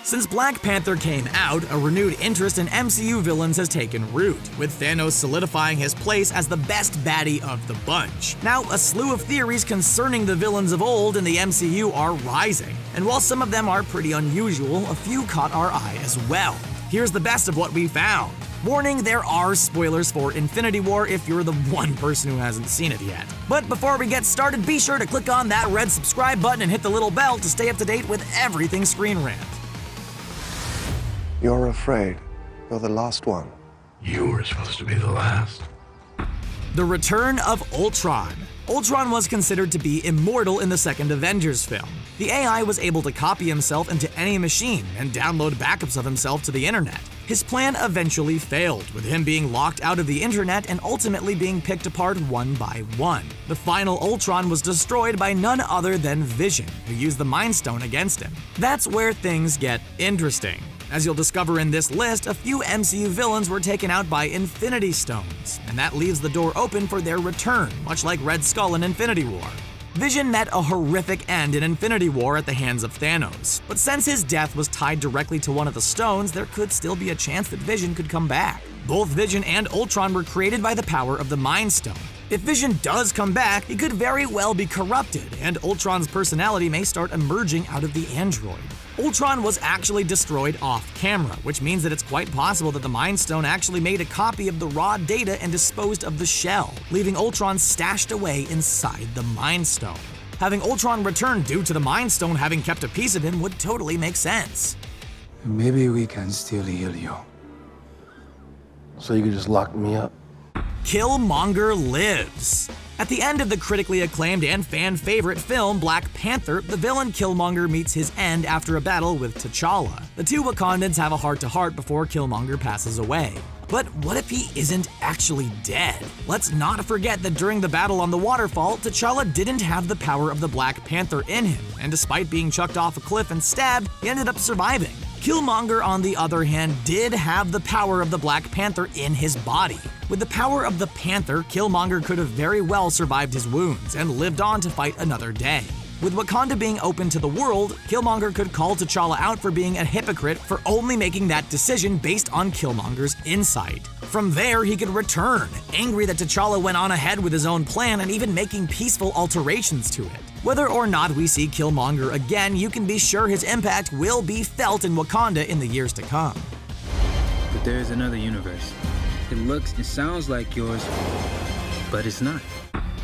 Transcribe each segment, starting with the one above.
Since Black Panther came out, a renewed interest in MCU villains has taken root, with Thanos solidifying his place as the best baddie of the bunch. Now, a slew of theories concerning the villains of old in the MCU are rising, and while some of them are pretty unusual, a few caught our eye as well. Here's the best of what we found. Warning, there are spoilers for Infinity War if you're the one person who hasn't seen it yet. But before we get started, be sure to click on that red subscribe button and hit the little bell to stay up to date with everything Screen Rant. You're afraid you're the last one. You were supposed to be the last. The return of Ultron. Ultron was considered to be immortal in the second Avengers film. The AI was able to copy himself into any machine and download backups of himself to the internet. His plan eventually failed, with him being locked out of the internet and ultimately being picked apart one by one. The final Ultron was destroyed by none other than Vision, who used the Mind Stone against him. That's where things get interesting. As you'll discover in this list, a few MCU villains were taken out by Infinity Stones, and that leaves the door open for their return, much like Red Skull in Infinity War. Vision met a horrific end in Infinity War at the hands of Thanos, but since his death was tied directly to one of the stones, there could still be a chance that Vision could come back. Both Vision and Ultron were created by the power of the Mind Stone. If Vision does come back, he could very well be corrupted, and Ultron's personality may start emerging out of the android. Ultron was actually destroyed off-camera, which means that it's quite possible that the Mind Stone actually made a copy of the raw data and disposed of the shell, leaving Ultron stashed away inside the Mind Stone. Having Ultron return due to the Mind Stone having kept a piece of him would totally make sense. Maybe we can still heal you. So you could just lock me up? Killmonger lives. At the end of the critically acclaimed and fan-favorite film Black Panther, the villain Killmonger meets his end after a battle with T'Challa. The two Wakandans have a heart-to-heart before Killmonger passes away. But what if he isn't actually dead? Let's not forget that during the battle on the waterfall, T'Challa didn't have the power of the Black Panther in him, and despite being chucked off a cliff and stabbed, he ended up surviving. Killmonger, on the other hand, did have the power of the Black Panther in his body. With the power of the Panther, Killmonger could have very well survived his wounds and lived on to fight another day. With Wakanda being open to the world, Killmonger could call T'Challa out for being a hypocrite for only making that decision based on Killmonger's insight. From there, he could return, angry that T'Challa went on ahead with his own plan and even making peaceful alterations to it. Whether or not we see Killmonger again, you can be sure his impact will be felt in Wakanda in the years to come. But there is another universe. It looks and sounds like yours, but it's not.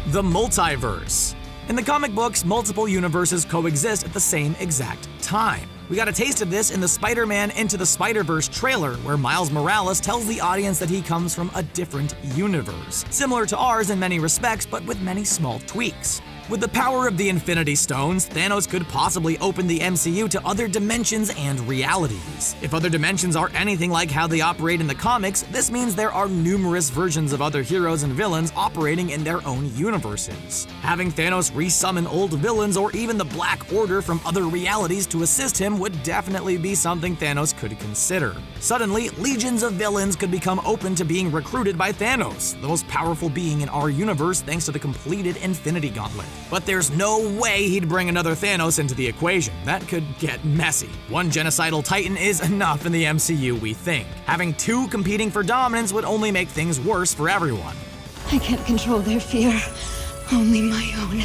The Multiverse. In the comic books, multiple universes coexist at the same exact time. We got a taste of this in the Spider-Man Into the Spider-Verse trailer, where Miles Morales tells the audience that he comes from a different universe, similar to ours in many respects, but with many small tweaks. With the power of the Infinity Stones, Thanos could possibly open the MCU to other dimensions and realities. If other dimensions are anything like how they operate in the comics, this means there are numerous versions of other heroes and villains operating in their own universes. Having Thanos resummon old villains or even the Black Order from other realities to assist him would definitely be something Thanos could consider. Suddenly, legions of villains could become open to being recruited by Thanos, the most powerful being in our universe thanks to the completed Infinity Gauntlet. But there's no way he'd bring another Thanos into the equation. That could get messy. One genocidal titan is enough in the MCU, we think. Having two competing for dominance would only make things worse for everyone. I can't control their fear, only my own.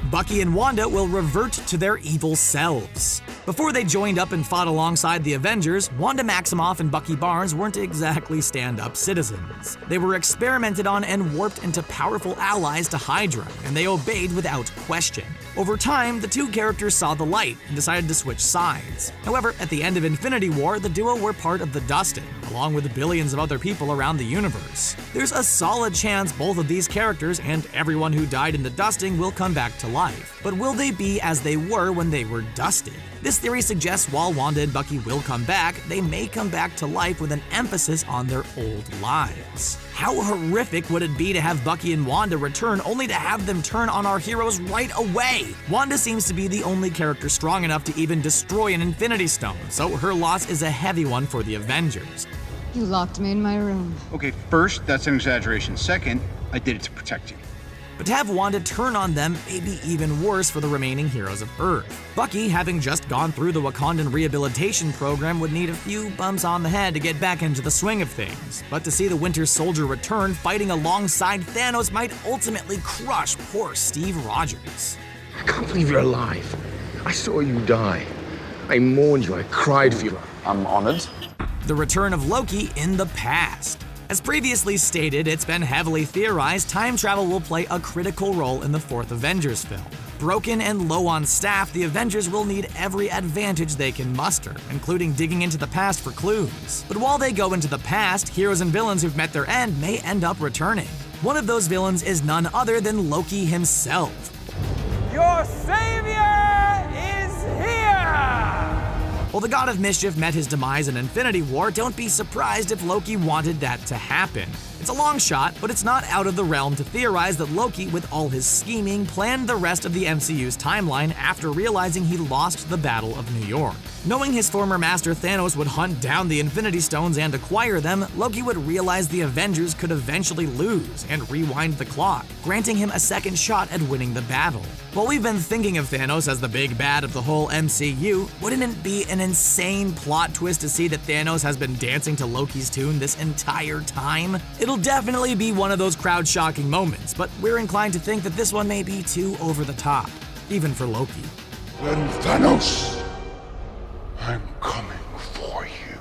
Bucky and Wanda will revert to their evil selves. Before they joined up and fought alongside the Avengers, Wanda Maximoff and Bucky Barnes weren't exactly stand-up citizens. They were experimented on and warped into powerful allies to Hydra, and they obeyed without question. Over time, the two characters saw the light and decided to switch sides. However, at the end of Infinity War, the duo were part of the Dusting, along with billions of other people around the universe. There's a solid chance both of these characters and everyone who died in the Dusting will come back to life. But will they be as they were when they were dusted? This theory suggests while Wanda and Bucky will come back, they may come back to life with an emphasis on their old lives. How horrific would it be to have Bucky and Wanda return only to have them turn on our heroes right away? Wanda seems to be the only character strong enough to even destroy an Infinity Stone, so her loss is a heavy one for the Avengers. You locked me in my room. Okay, first, that's an exaggeration. Second, I did it to protect you. but to have Wanda turn on them may be even worse for the remaining heroes of Earth. Bucky, having just gone through the Wakandan rehabilitation program, would need a few bumps on the head to get back into the swing of things, but to see the Winter Soldier return fighting alongside Thanos might ultimately crush poor Steve Rogers. I can't believe you're alive. I saw you die. I mourned you, I cried for you. I'm honored. The return of Loki in the past. As previously stated, it's been heavily theorized time travel will play a critical role in the fourth Avengers film. Broken and low on staff, the Avengers will need every advantage they can muster, including digging into the past for clues. But while they go into the past, heroes and villains who've met their end may end up returning. One of those villains is none other than Loki himself. Your savior is here! While the God of Mischief met his demise in Infinity War, don't be surprised if Loki wanted that to happen. It's a long shot, but it's not out of the realm to theorize that Loki, with all his scheming, planned the rest of the MCU's timeline after realizing he lost the Battle of New York. Knowing his former master Thanos would hunt down the Infinity Stones and acquire them, Loki would realize the Avengers could eventually lose and rewind the clock, granting him a second shot at winning the battle. While we've been thinking of Thanos as the big bad of the whole MCU, wouldn't it be an insane plot twist to see that Thanos has been dancing to Loki's tune this entire time? It'll definitely be one of those crowd-shocking moments, but we're inclined to think that this one may be too over the top, even for Loki. Then Thanos, I'm coming for you.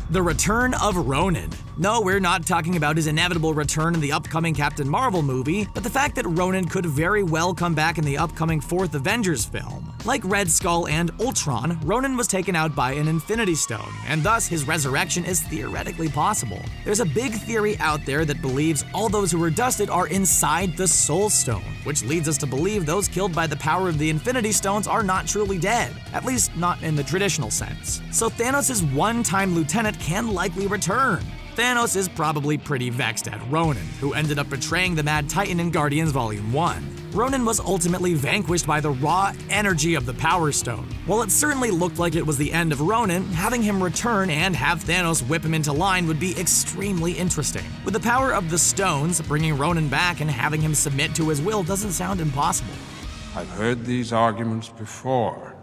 The return of Ronan. No, we're not talking about his inevitable return in the upcoming Captain Marvel movie, but the fact that Ronan could very well come back in the upcoming fourth Avengers film. Like Red Skull and Ultron, Ronan was taken out by an Infinity Stone, and thus his resurrection is theoretically possible. There's a big theory out there that believes all those who were dusted are inside the Soul Stone, which leads us to believe those killed by the power of the Infinity Stones are not truly dead, at least not in the traditional sense. So Thanos' one-time lieutenant can likely return. Thanos is probably pretty vexed at Ronan, who ended up betraying the Mad Titan in Guardians Volume 1. Ronan was ultimately vanquished by the raw energy of the Power Stone. While it certainly looked like it was the end of Ronan, having him return and have Thanos whip him into line would be extremely interesting. With the power of the stones, bringing Ronan back and having him submit to his will doesn't sound impossible. I've heard these arguments before.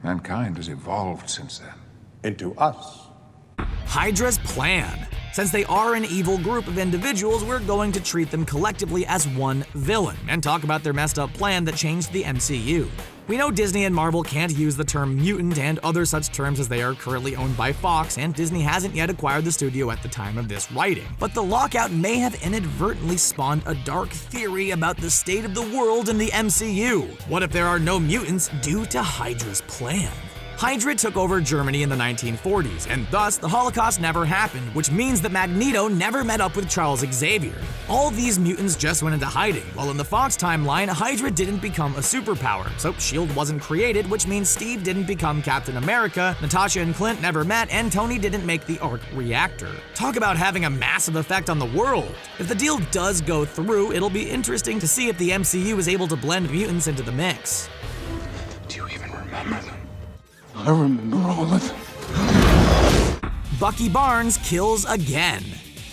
Mankind has evolved since then. Into us. HYDRA'S plan. Since they are an evil group of individuals, we're going to treat them collectively as one villain and talk about their messed up plan that changed the MCU. We know Disney and Marvel can't use the term mutant and other such terms as they are currently owned by Fox, and Disney hasn't yet acquired the studio at the time of this writing. But the lockout may have inadvertently spawned a dark theory about the state of the world in the MCU. What if there are no mutants due to HYDRA'S plan? Hydra took over Germany in the 1940s, and thus the Holocaust never happened, which means that Magneto never met up with Charles Xavier. All these mutants just went into hiding, while in the Fox timeline, Hydra didn't become a superpower, so S.H.I.E.L.D. wasn't created, which means Steve didn't become Captain America, Natasha and Clint never met, and Tony didn't make the arc reactor. Talk about having a massive effect on the world! If the deal does go through, it'll be interesting to see if the MCU is able to blend mutants into the mix. Do you even remember them? I remember all of them. Bucky Barnes kills again.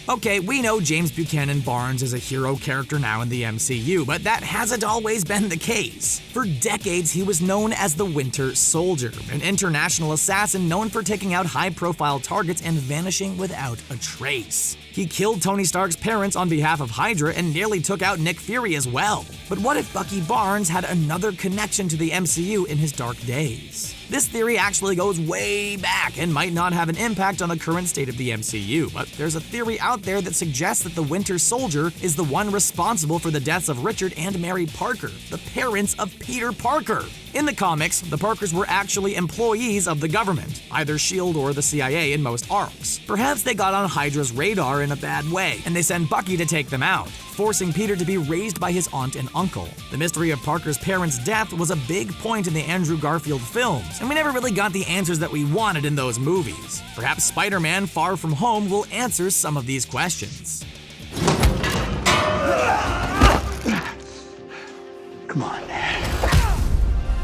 Okay, we know James Buchanan Barnes is a hero character now in the MCU, but that hasn't always been the case. For decades, he was known as the Winter Soldier, an international assassin known for taking out high-profile targets and vanishing without a trace. He killed Tony Stark's parents on behalf of Hydra and nearly took out Nick Fury as well. But what if Bucky Barnes had another connection to the MCU in his dark days? This theory actually goes way back and might not have an impact on the current state of the MCU, but there's a theory out there that suggests that the Winter Soldier is the one responsible for the deaths of Richard and Mary Parker, the parents of Peter Parker. In the comics, the Parkers were actually employees of the government, either S.H.I.E.L.D. or the CIA in most arcs. Perhaps they got on Hydra's radar in a bad way, and they send Bucky to take them out, forcing Peter to be raised by his aunt and uncle. The mystery of Parker's parents' death was a big point in the Andrew Garfield films, and we never really got the answers that we wanted in those movies. Perhaps Spider-Man Far From Home will answer some of these questions. Come on.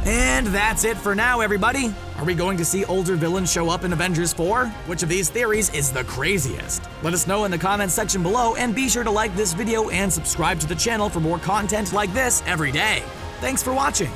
And that's it for now, everybody. Are we going to see older villains show up in Avengers 4? Which of these theories is the craziest? Let us know in the comments section below, and be sure to like this video and subscribe to the channel for more content like this every day. Thanks for watching.